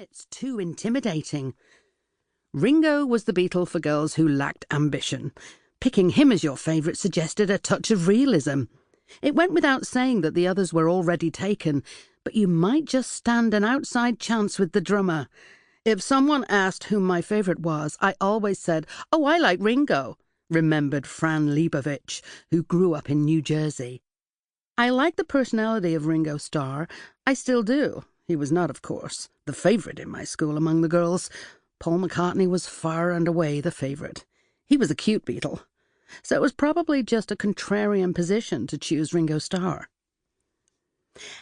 limits too intimidating. Ringo was the Beatle for girls who lacked ambition. Picking him as your favourite suggested a touch of realism. It went without saying that the others were already taken, but you might just stand an outside chance with the drummer. If someone asked who my favourite was, I always said, "Oh, I like Ringo," remembered Fran Lebowitz, who grew up in New Jersey. I like the personality of Ringo Starr. I still do. He was not, of course, the favourite in my school among the girls. Paul McCartney was far and away the favourite. He was a cute Beatle, so it was probably just a contrarian position to choose Ringo Starr.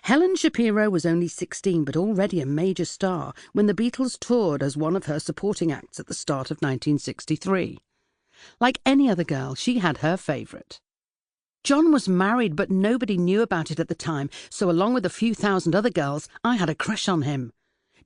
Helen Shapiro was only 16 but already a major star when the Beatles toured as one of her supporting acts at the start of 1963. Like any other girl, she had her favourite. John was married, but nobody knew about it at the time, so along with a few thousand other girls, I had a crush on him.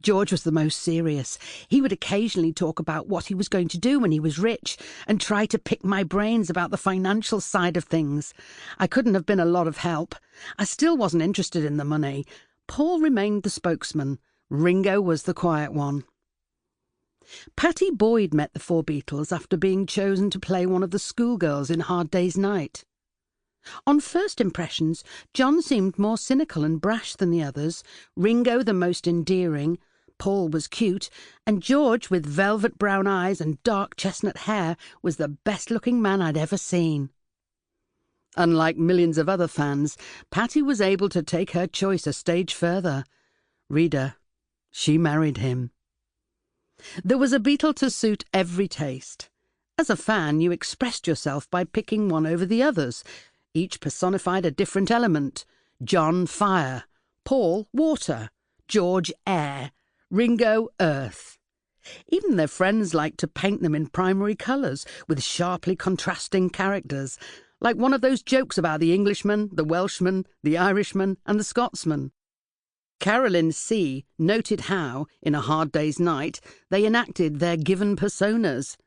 George was the most serious. He would occasionally talk about what he was going to do when he was rich and try to pick my brains about the financial side of things. I couldn't have been a lot of help. I still wasn't interested in the money. Paul remained the spokesman. Ringo was the quiet one. Pattie Boyd met the four Beatles after being chosen to play one of the schoolgirls in Hard Day's Night. On first impressions, John seemed more cynical and brash than the others, Ringo the most endearing, Paul was cute, and George, with velvet brown eyes and dark chestnut hair, was the best-looking man I'd ever seen. Unlike millions of other fans, Pattie was able to take her choice a stage further. Reader, she married him. There was a Beatle to suit every taste. As a fan, you expressed yourself by picking one over the others. Each personified a different element. John, fire. Paul, water. George, air. Ringo, earth. Even their friends liked to paint them in primary colours, with sharply contrasting characters, like one of those jokes about the Englishman, the Welshman, the Irishman, and the Scotsman. Carolyn C. noted how, in A Hard Day's Night, they enacted their given personas.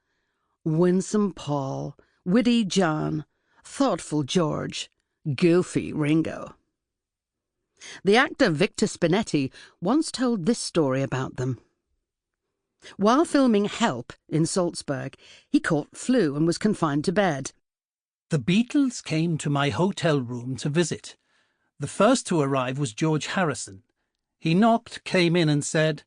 Winsome Paul, witty John, thoughtful George, goofy Ringo. The actor Victor Spinetti once told this story about them. While filming Help in Salzburg, he caught flu and was confined to bed. The Beatles came to my hotel room to visit. The first to arrive was George Harrison. He knocked, came in and said,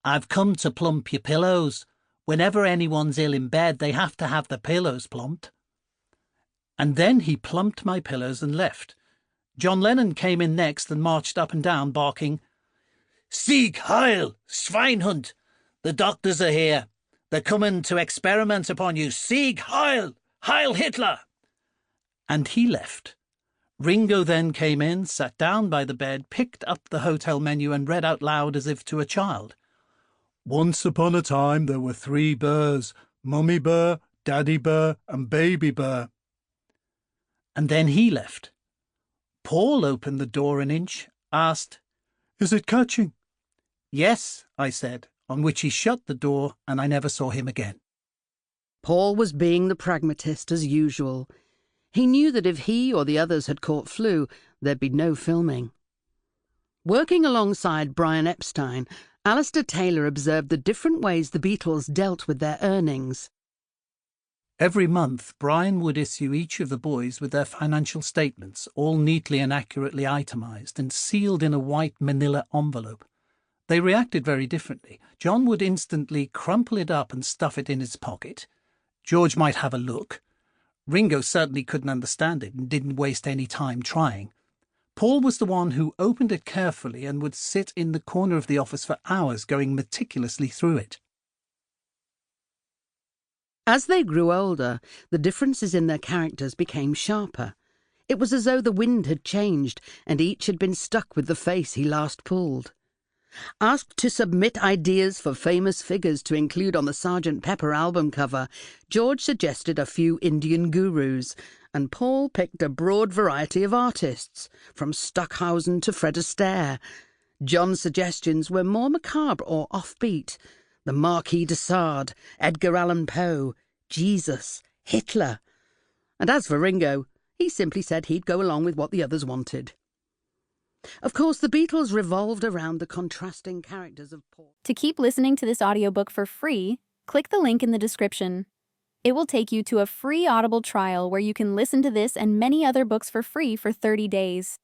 "I've come to plump your pillows. Whenever anyone's ill in bed, they have to have the pillows plumped." And then he plumped my pillows and left. John Lennon came in next and marched up and down, barking, "Sieg Heil, Schweinhund! The doctors are here. They're coming to experiment upon you. Sieg Heil! Heil Hitler!" And he left. Ringo then came in, sat down by the bed, picked up the hotel menu and read out loud as if to a child. "Once upon a time there were 3 Burrs, Mummy Burr, Daddy Burr and Baby Burr." And then he left. Paul opened the door an inch, asked, "Is it catching?" "Yes," I said, on which he shut the door and I never saw him again. Paul was being the pragmatist as usual. He knew that if he or the others had caught flu, there'd be no filming. Working alongside Brian Epstein, Alistair Taylor observed the different ways the Beatles dealt with their earnings. Every month, Brian would issue each of the boys with their financial statements, all neatly and accurately itemised and sealed in a white manila envelope. They reacted very differently. John would instantly crumple it up and stuff it in his pocket. George might have a look. Ringo certainly couldn't understand it and didn't waste any time trying. Paul was the one who opened it carefully and would sit in the corner of the office for hours going meticulously through it. As they grew older, the differences in their characters became sharper. It was as though the wind had changed, and each had been stuck with the face he last pulled. Asked to submit ideas for famous figures to include on the Sgt. Pepper album cover, George suggested a few Indian gurus, and Paul picked a broad variety of artists, from Stockhausen to Fred Astaire. John's suggestions were more macabre or offbeat. The Marquis de Sade, Edgar Allan Poe, Jesus, Hitler. And as for Ringo, he simply said he'd go along with what the others wanted. Of course, the Beatles revolved around the contrasting characters of Paul. To keep listening to this audiobook for free, click the link in the description. It will take you to a free Audible trial where you can listen to this and many other books for free for 30 days.